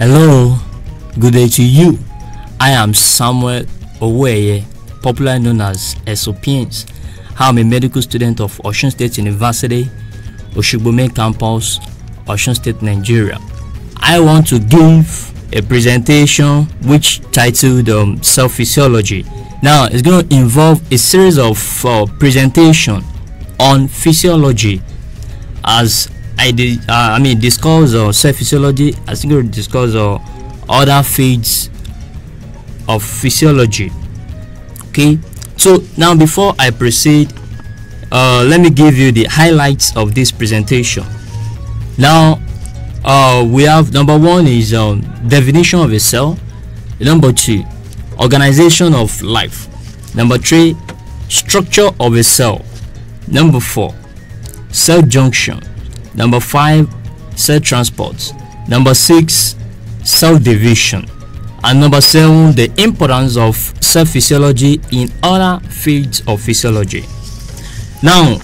Hello, good day to you. I am Samuel Owoeye, popularly known as SOPs. I am a medical student of Osun State University, Osogbo Main Campus, Osun State, Nigeria. I want to give a presentation which titled Self-Physiology. Now, it's going to involve a series of presentation on physiology. As I discuss self-physiology, I think we'll discuss other fields of physiology. Okay, so now before I proceed, let me give you the highlights of this presentation. Now, we have number one is definition of a cell. Number two, organization of life. Number three, structure of a cell. Number four, cell junction. Number five, cell transport. Number six, cell division. And number seven, the importance of cell physiology in other fields of physiology. Now,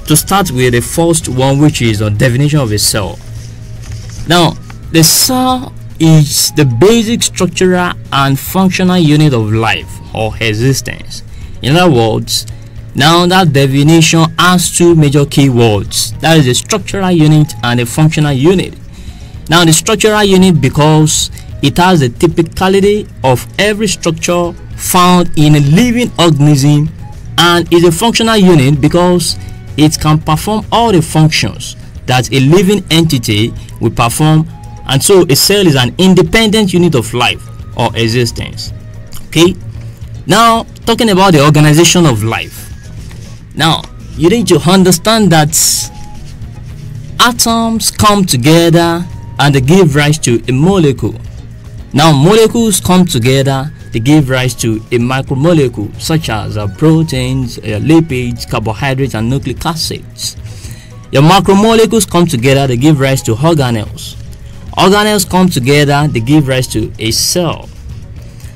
to start with the first one, which is a definition of a cell. Now, the cell is the basic structural and functional unit of life or existence. In other words, now that definition has two major keywords, that is the structural unit and the functional unit. Now, the structural unit because it has the typicality of every structure found in a living organism, and is a functional unit because it can perform all the functions that a living entity will perform, and so a cell is an independent unit of life or existence. Okay, now talking about the organization of life. Now, you need to understand that atoms come together and they give rise to a molecule. Now, molecules come together, they give rise to a macromolecule, such as proteins, lipids, carbohydrates, and nucleic acids. Your macromolecules come together, they give rise to organelles. Organelles come together, they give rise to a cell.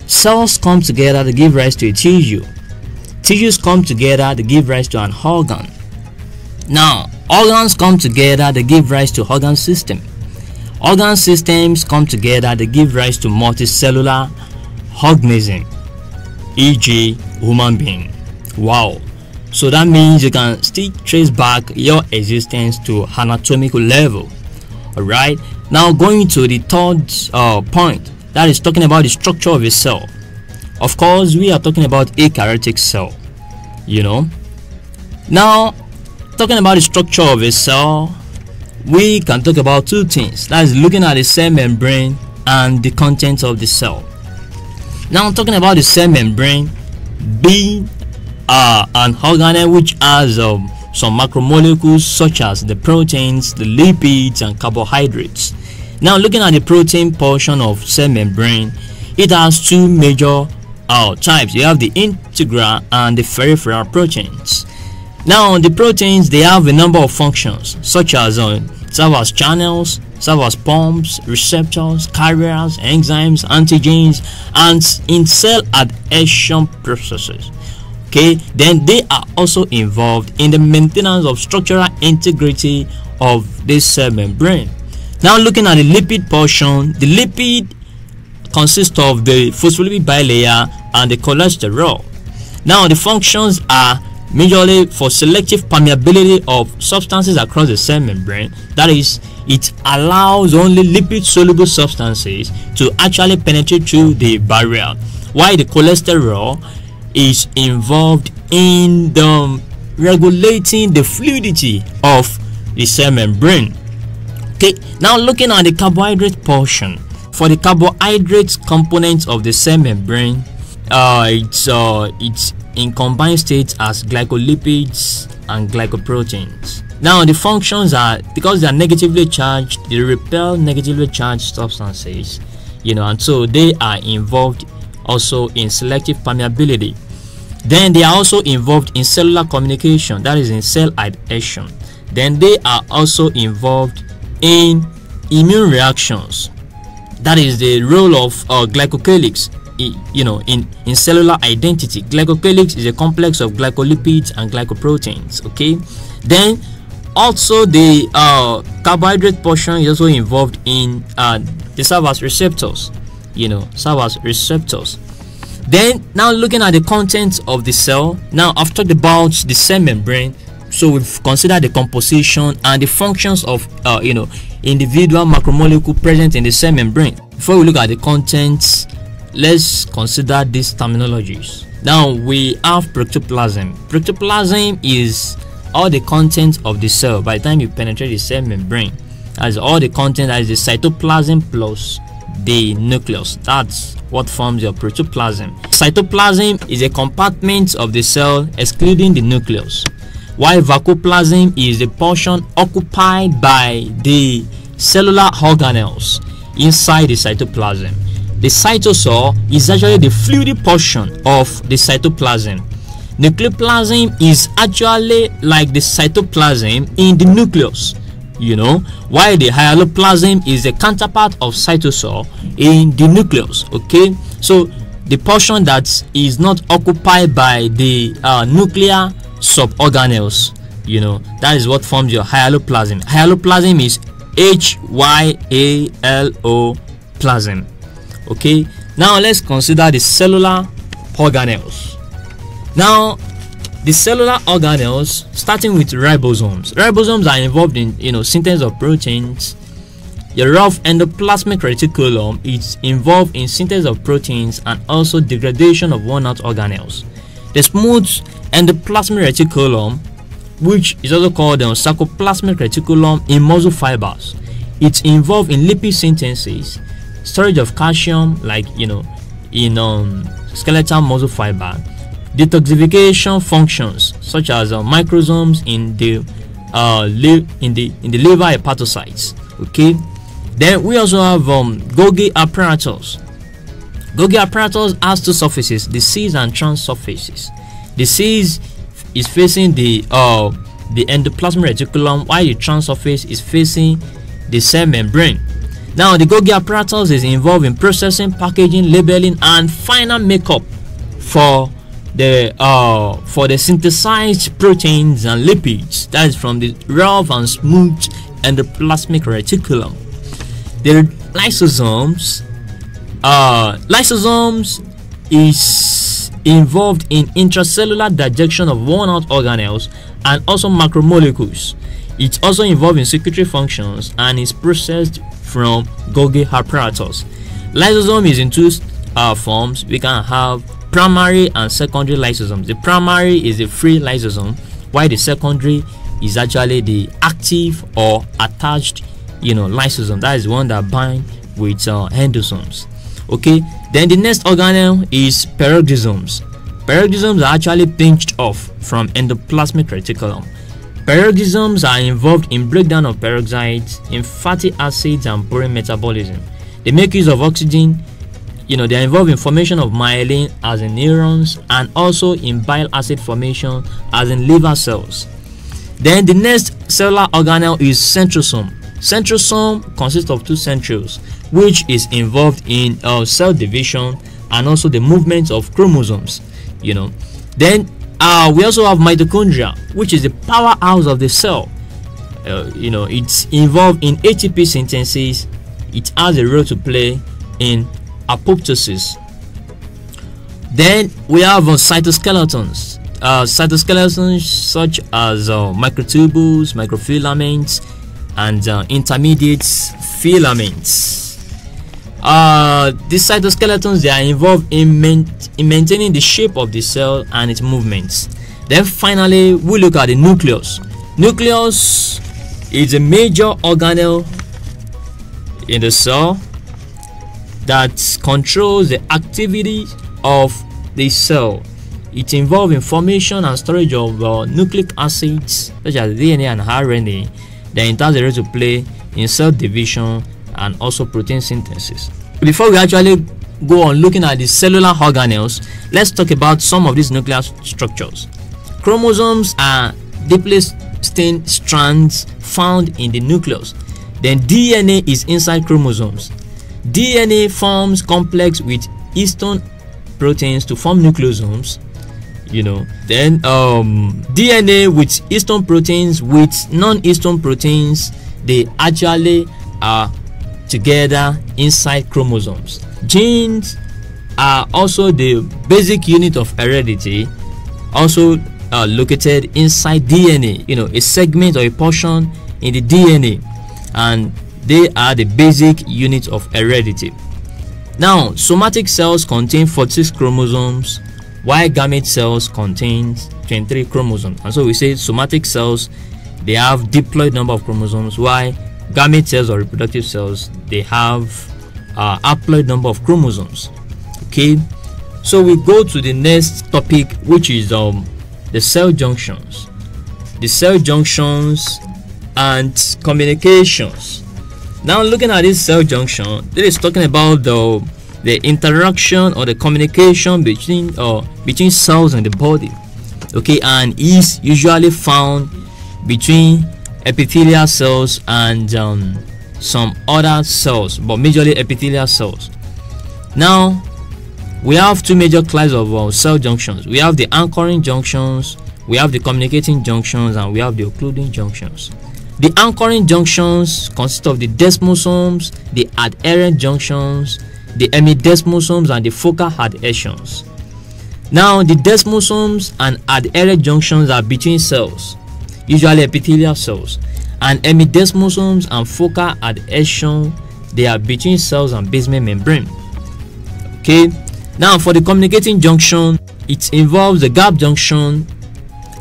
Cells come together, they give rise to a tissue. Tissues come together, they give rise to an organ. Now, organs come together, they give rise to organ system. Organ systems come together, they give rise to multicellular organism, e.g. human being. Wow. So that means you can still trace back your existence to anatomical level. Alright, now going to the third point, that is talking about the structure of a cell. Of course, we are talking about eukaryotic cell, Now, talking about the structure of a cell, we can talk about two things. That is looking at the cell membrane and the contents of the cell. Now, talking about the cell membrane being an organelle which has some macromolecules such as the proteins, the lipids, and carbohydrates. Now, looking at the protein portion of cell membrane, it has two major types. You have the integral and the peripheral proteins. Now, the proteins, they have a number of functions such as serve as channels, serve as pumps, receptors, carriers, enzymes, antigens, and in cell adhesion processes. Okay, then they are also involved in the maintenance of structural integrity of this cell membrane. Now, looking at the lipid portion, the lipid consists of the phospholipid bilayer and the cholesterol. Now, the functions are majorly for selective permeability of substances across the cell membrane. That is, it allows only lipid soluble substances to actually penetrate through the barrier, while the cholesterol is involved in the regulating the fluidity of the cell membrane. Okay, now looking at the carbohydrate portion. For the carbohydrate components of the cell membrane, it's in combined states as glycolipids and glycoproteins. Now, the functions are, because they are negatively charged, they repel negatively charged substances, and so they are involved also in selective permeability. Then they are also involved in cellular communication, that is in cell adhesion. Then they are also involved in immune reactions, that is the role of glycocalyx in cellular identity. Glycocalyx is a complex of glycolipids and glycoproteins. Okay, then also the carbohydrate portion is also involved in they serve as receptors, serve as receptors. Then now looking at the contents of the cell. Now I've talked about the cell membrane, so we've considered the composition and the functions of individual macromolecule present in the cell membrane. Before we look at the contents, let's consider these terminologies. Now we have protoplasm. Protoplasm is all the content of the cell by the time you penetrate the cell membrane. That's all the content, that is the cytoplasm plus the nucleus. That's what forms your protoplasm. Cytoplasm is a compartment of the cell excluding the nucleus, while vacuoplasm is the portion occupied by the cellular organelles inside the cytoplasm. The cytosol is actually the fluidy portion of the cytoplasm. Nucleoplasm is actually like the cytoplasm in the nucleus, while the hyaloplasm is the counterpart of cytosol in the nucleus. Okay, so the portion that is not occupied by the nuclear suborganelles, that is what forms your hyaloplasm. Hyaloplasm is HYALO plasm. Okay, now let's consider the cellular organelles. Now the cellular organelles, starting with ribosomes. Ribosomes are involved in synthesis of proteins. The rough endoplasmic reticulum is involved in synthesis of proteins and also degradation of worn-out organelles. The smooth endoplasmic reticulum, which is also called the sarcoplasmic reticulum in muscle fibers, it's involved in lipid synthesis, storage of calcium, like in skeletal muscle fiber, detoxification functions such as microsomes in the liver hepatocytes. Okay, then we also have Golgi apparatus. Golgi apparatus has two surfaces, the cis and trans surfaces. The cis is facing the endoplasmic reticulum, while the trans surface is facing the cell membrane. Now the Golgi apparatus is involved in processing, packaging, labeling, and final makeup for the synthesized proteins and lipids, that is from the rough and smooth endoplasmic reticulum. The lysosomes is involved in intracellular digestion of worn-out organelles and also macromolecules. It's also involved in secretory functions and is processed from Golgi apparatus. Lysosome is in two forms. We can have primary and secondary lysosomes. The primary is the free lysosome, while the secondary is actually the active or attached lysosome. That is one that bind with endosomes. Okay, then the next organelle is peroxisomes. Peroxisomes are actually pinched off from endoplasmic reticulum. Peroxisomes are involved in breakdown of peroxides in fatty acids and purine metabolism. They make use of oxygen. They are involved in formation of myelin as in neurons, and also in bile acid formation as in liver cells. Then the next cellular organelle is centrosome. Centrosome consists of two centrioles, which is involved in cell division and also the movement of chromosomes. Then we also have mitochondria, which is the powerhouse of the cell. It's involved in ATP synthesis. It has a role to play in apoptosis. Then we have cytoskeletons. Cytoskeletons such as microtubules, microfilaments, and intermediate filaments. These cytoskeletons, they are involved in maintaining the shape of the cell and its movements. Then finally we look at the nucleus. Nucleus is a major organelle in the cell that controls the activity of the cell. It's involved in formation and storage of nucleic acids such as DNA and RNA. Then it has a role to play in cell division and also protein synthesis. Before we actually go on looking at the cellular organelles, let's talk about some of these nuclear structures. Chromosomes are deeply stained strands found in the nucleus. Then DNA is inside chromosomes. DNA forms complex with histone proteins to form nucleosomes. Then DNA with histone proteins with non-histone proteins, they actually are together inside chromosomes. Genes are also the basic unit of heredity, also located inside DNA, a segment or a portion in the DNA, and they are the basic unit of heredity. Now, somatic cells contain 46 chromosomes, while gamete cells contain 23 chromosomes. And so we say somatic cells, they have diploid number of chromosomes, while gamete cells or reproductive cells, they have haploid number of chromosomes. Okay, so we go to the next topic, which is the cell junctions. The cell junctions and communications. Now, looking at this cell junction, this is talking about the interaction or the communication between cells in the body. Okay, and is usually found between epithelial cells and some other cells, but majorly epithelial cells. Now, we have two major classes of cell junctions. We have the anchoring junctions, we have the communicating junctions, and we have the occluding junctions. The anchoring junctions consist of the desmosomes, the adherent junctions, the hemidesmosomes, and the focal adhesions. Now, the desmosomes and adherent junctions are between cells, usually epithelial cells, and hemidesmosomes and focal adhesion, they are between cells and basement membrane. Okay, now for the communicating junction, it involves the gap junction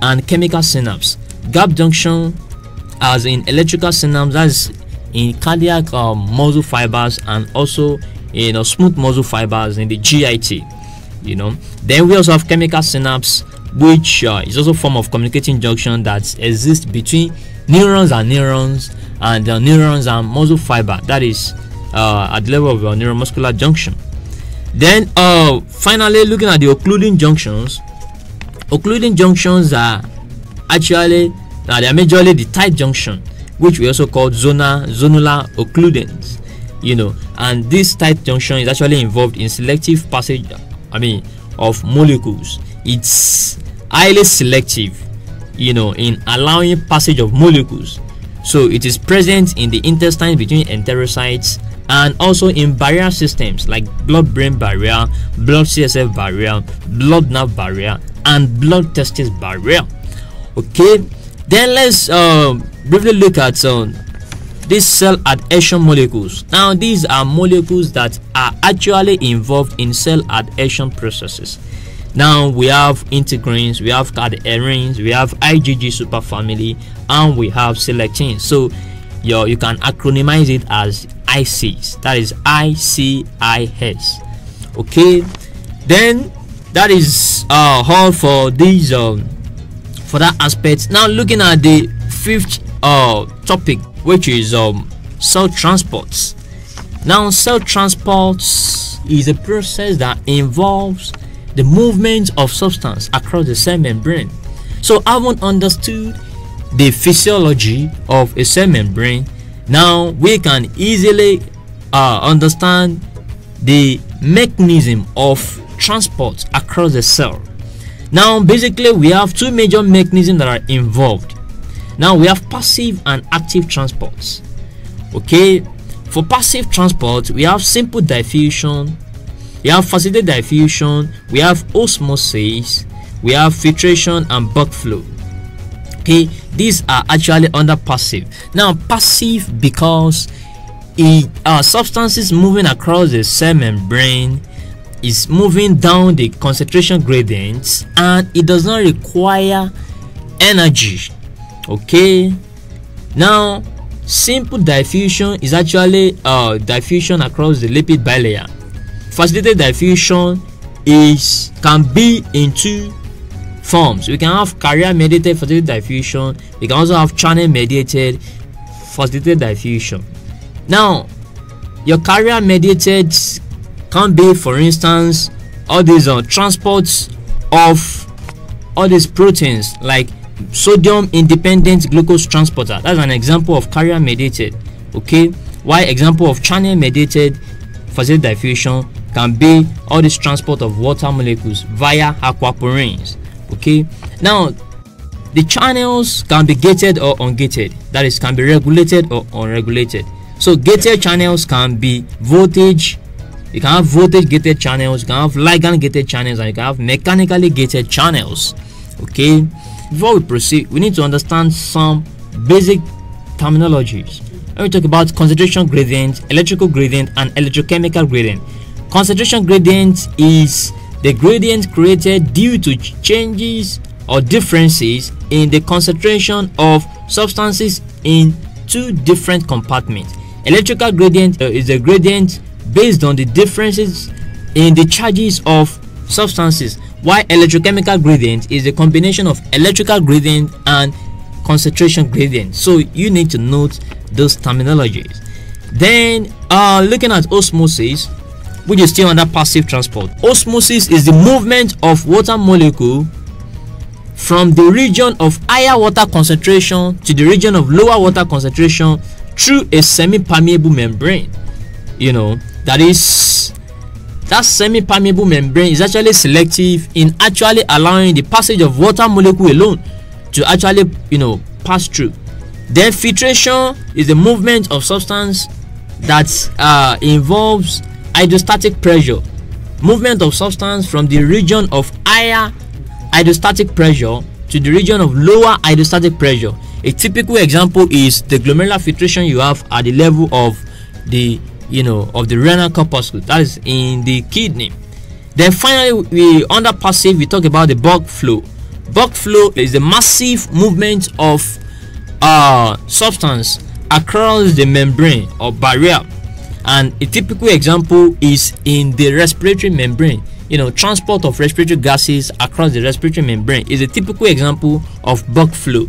and chemical synapse. Gap junction as in electrical synapse, that's in cardiac muscle fibers, and also in smooth muscle fibers in the GIT. Then we also have chemical synapse, which is also a form of communicating junction that exists between neurons and neurons, and neurons and muscle fiber, that is at the level of your neuromuscular junction. Then finally, looking at the occluding junctions. Occluding junctions are actually they are majorly the tight junction, which we also call zonular occludens. And this tight junction is actually involved in selective passage of molecules. It's highly selective in allowing passage of molecules. So it is present in the intestine between enterocytes, and also in barrier systems like blood-brain barrier, blood-CSF barrier, blood-nerve barrier, and blood-testis barrier. Okay, then let's briefly look at these cell adhesion molecules. Now, these are molecules that are actually involved in cell adhesion processes. Now, we have integrins, we have cadherins, we have IgG superfamily, and we have selectins. So you can acronymize it as ICs, that is ICIS. Okay, then that is all for these for that aspect. Now, looking at the fifth topic, which is cell transports. Now, cell transports is a process that involves the movement of substance across the cell membrane. So, having understood the physiology of a cell membrane, now we can easily understand the mechanism of transport across the cell. Now, basically, we have two major mechanisms that are involved. Now, we have passive and active transports. Okay, for passive transport, we have simple diffusion, we have facilitated diffusion, we have osmosis, we have filtration and bulk flow. Okay, these are actually under passive. Now, passive because substances moving across the cell membrane is moving down the concentration gradients, and it does not require energy. Okay, now simple diffusion is actually diffusion across the lipid bilayer. Facilitated diffusion can be in two forms. We can have carrier mediated facilitated diffusion, we can also have channel mediated facilitated diffusion. Now, your carrier mediated can be, for instance, all these transports of all these proteins like sodium independent glucose transporter. That's an example of carrier mediated. Okay, while example of channel mediated facilitated diffusion can be all this transport of water molecules via aquaporins. Okay, now The channels can be gated or ungated, that is, can be regulated or unregulated. So gated channels can be voltage. You can have voltage gated channels, you can have ligand gated channels, and you can have mechanically gated channels. Okay, before we proceed, we need to understand some basic terminologies. When we talk about concentration gradient, electrical gradient, and electrochemical gradient. Concentration gradient is the gradient created due to changes or differences in the concentration of substances in two different compartments. Electrical gradient is a gradient based on the differences in the charges of substances, while electrochemical gradient is a combination of electrical gradient and concentration gradient. So you need to note those terminologies. Then looking at osmosis, which is still under passive transport. Osmosis is the movement of water molecule from the region of higher water concentration to the region of lower water concentration through a semi-permeable membrane. That semi-permeable membrane is actually selective in actually allowing the passage of water molecule alone to actually pass through. Then filtration is the movement of substance that involves hydrostatic pressure. Movement of substance from the region of higher hydrostatic pressure to the region of lower hydrostatic pressure. A typical example is the glomerular filtration you have at the level of the renal corpuscle, that is in the kidney. Then finally, under passive, we talk about the bulk flow. Bulk flow is the massive movement of substance across the membrane or barrier, and a typical example is in the respiratory membrane. Transport of respiratory gases across the respiratory membrane is a typical example of bulk flow.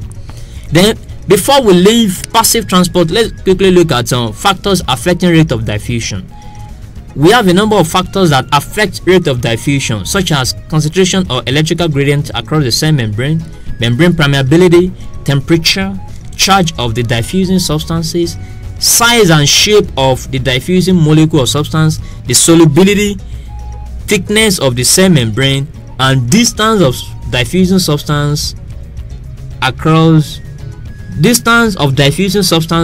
Then before we leave passive transport, let's quickly look at some factors affecting rate of diffusion. We have a number of factors that affect rate of diffusion, such as concentration or electrical gradient across the cell membrane, membrane permeability, temperature, charge of the diffusing substances, size and shape of the diffusing molecule or substance, the solubility, thickness of the cell membrane, and distance of diffusing substance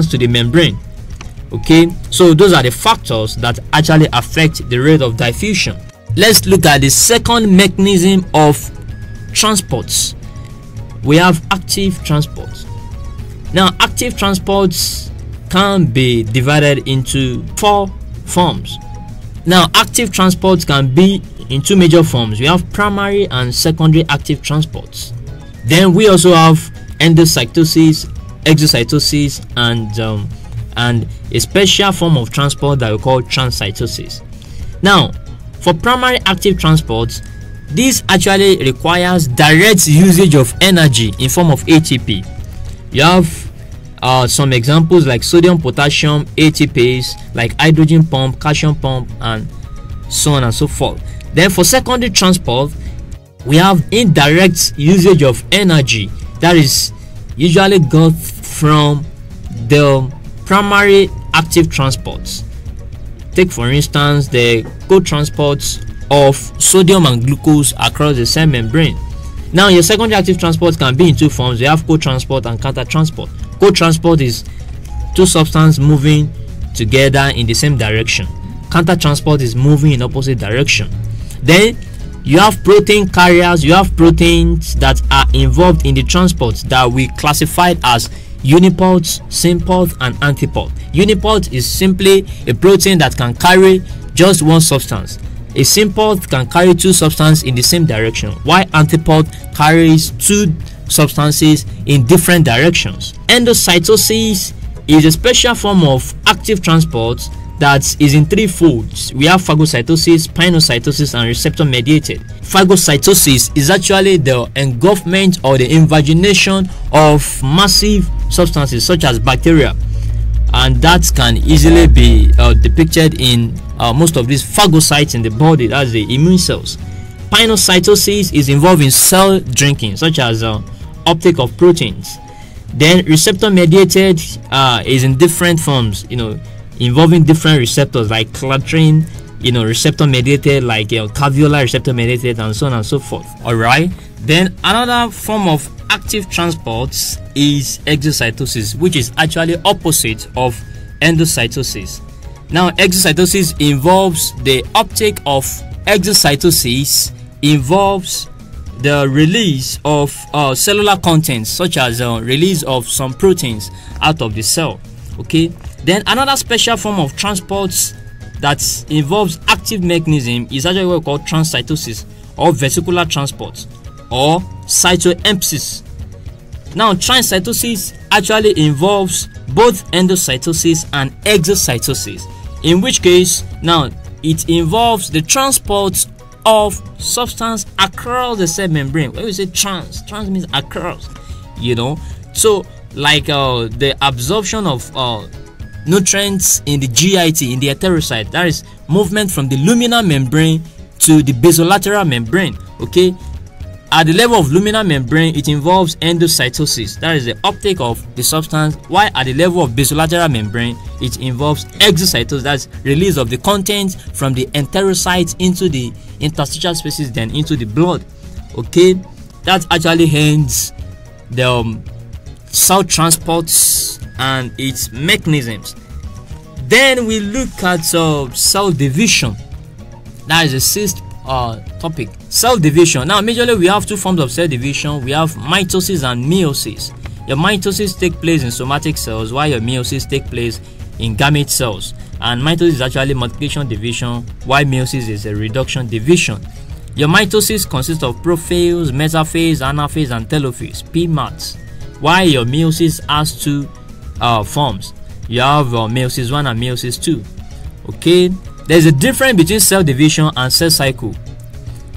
to the membrane. Okay, so those are the factors that actually affect the rate of diffusion. Let's look at the second mechanism of transports. We have active transport. Now, active transports can be divided into four forms. Now, active transports can be in two major forms. We have primary and secondary active transports. Then we also have endocytosis, exocytosis, and a special form of transport that we call transcytosis. Now, for primary active transport, this actually requires direct usage of energy in form of ATP. You have some examples like sodium, potassium, ATPs, like hydrogen pump, calcium pump, and so on and so forth. Then for secondary transport, we have indirect usage of energy that is usually got from the primary active transports. Take for instance the co-transports of sodium and glucose across the cell membrane. Now, your secondary active transport can be in two forms. We have co-transport and counter-transport. Co-transport is two substances moving together in the same direction. Counter-transport is moving in opposite direction. Then you have protein carriers. You have proteins that are involved in the transport that we classified as unipod, sympod, and antipod. Unipod is simply a protein that can carry just one substance. A sympod can carry two substances in the same direction, while antipod carries two substances in different directions. Endocytosis is a special form of active transport that is in three folds. We have phagocytosis, pinocytosis, and receptor mediated. Phagocytosis is actually the engulfment or the invagination of massive substances such as bacteria, and that can easily be depicted in most of these phagocytes in the body, that's the immune cells. Pinocytosis is involved in cell drinking, such as uptake of proteins. Then receptor mediated is in different forms, involving different receptors like clathrin, receptor mediated, like caveolar receptor mediated, and so on and so forth. All right. Then another form of active transport is exocytosis, which is actually opposite of endocytosis. Now, exocytosis involves the uptake of exocytosis, involves the release of cellular contents, such as release of some proteins out of the cell. Okay, then another special form of transport that involves active mechanism is actually what we call transcytosis or vesicular transport or cytoempsis. Now, transcytosis actually involves both endocytosis and exocytosis, in which case now it involves the transport of substance across the cell membrane. When we say trans means across, so like the absorption of nutrients in the GIT, in the enterocyte, that is movement from the luminal membrane to the basolateral membrane. Okay, at the level of luminal membrane, it involves endocytosis, that is the uptake of the substance, while at the level of basolateral membrane, it involves exocytosis, that's release of the contents from the enterocytes into the interstitial spaces, then into the blood. Okay, that actually ends the cell transports and its mechanisms. Then we look at cell division. That is the sixth topic. Cell division. Now, majorly we have two forms of cell division. We have mitosis and meiosis. Your mitosis take place in somatic cells, while your meiosis take place in gamete cells. And mitosis is actually multiplication division, while meiosis is a reduction division. Your mitosis consists of prophase, metaphase, anaphase, and telophase, PMATs, while your meiosis has two forms. You have meiosis 1 and meiosis 2. Okay, there's a difference between cell division and cell cycle.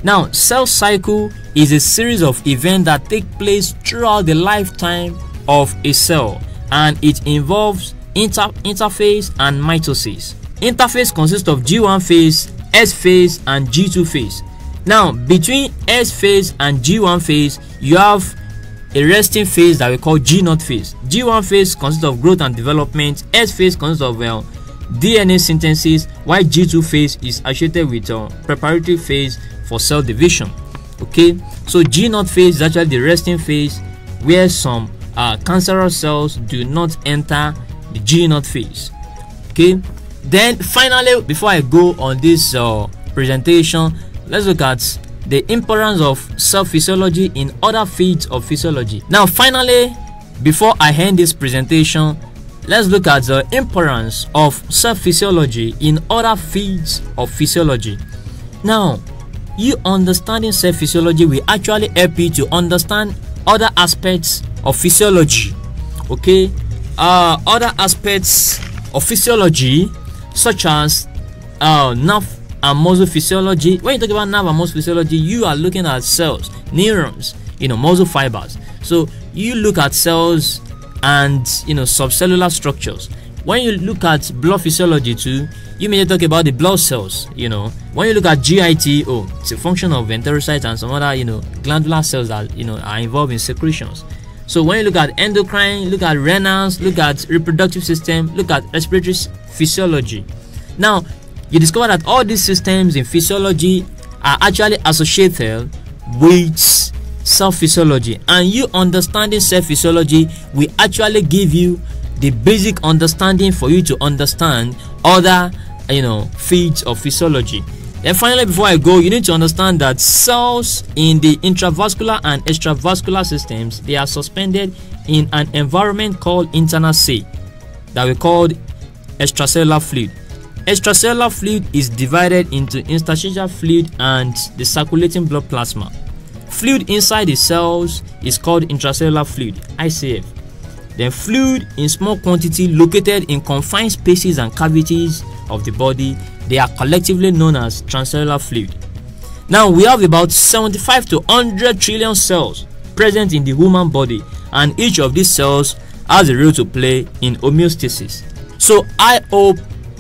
Now, cell cycle is a series of events that take place throughout the lifetime of a cell, and it involves interphase and mitosis. Interphase consists of G1 phase, S phase, and G2 phase. Now, between S phase and G1 phase, you have a resting phase that we call G0 phase. G1 phase consists of growth and development. S phase consists of DNA synthesis, while G2 phase is associated with preparatory phase for cell division. Okay, so G0 phase is actually the resting phase, where some cancerous cells do not enter the G0 phase. Okay, then finally, before I go on this presentation, let's look at the importance of cell physiology in other fields of physiology. Now, finally, before I end this presentation, let's look at the importance of cell physiology in other fields of physiology. Now, you understanding cell physiology will actually help you to understand other aspects of physiology. Okay, other aspects of physiology, such as nerve and muscle physiology. When you talk about nerve and muscle physiology, you are looking at cells, neurons, muscle fibers. So you look at cells and subcellular structures. When you look at blood physiology too, you may talk about the blood cells. When you look at GIT, it's a function of enterocytes and some other glandular cells that are involved in secretions. So when you look at endocrine, look at renals, look at reproductive system, look at respiratory physiology. Now, you discover that all these systems in physiology are actually associated with cell physiology, and you understanding cell physiology will actually give you the basic understanding for you to understand other fields of physiology. Then finally, before I go, you need to understand that cells in the intravascular and extravascular systems, they are suspended in an environment called internal cell that we call extracellular fluid. Extracellular fluid is divided into interstitial fluid and the circulating blood plasma. Fluid inside the cells is called intracellular fluid, ICF. Then fluid in small quantity located in confined spaces and cavities of the body, they are collectively known as transcellular fluid. Now, we have about 75 to 100 trillion cells present in the human body, and each of these cells has a role to play in homeostasis. So I hope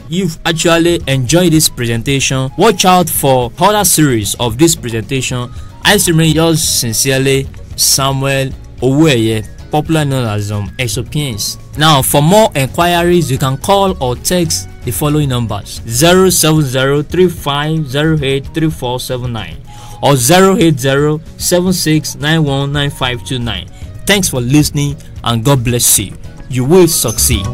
you've actually enjoyed this presentation. Watch out for other series of this presentation. I remain yours sincerely, Samuel Owoeye. popularly known as Exopians. Now, for more enquiries, you can call or text the following numbers: 07035083479 or 08076919529. Thanks for listening and God bless you. You will succeed.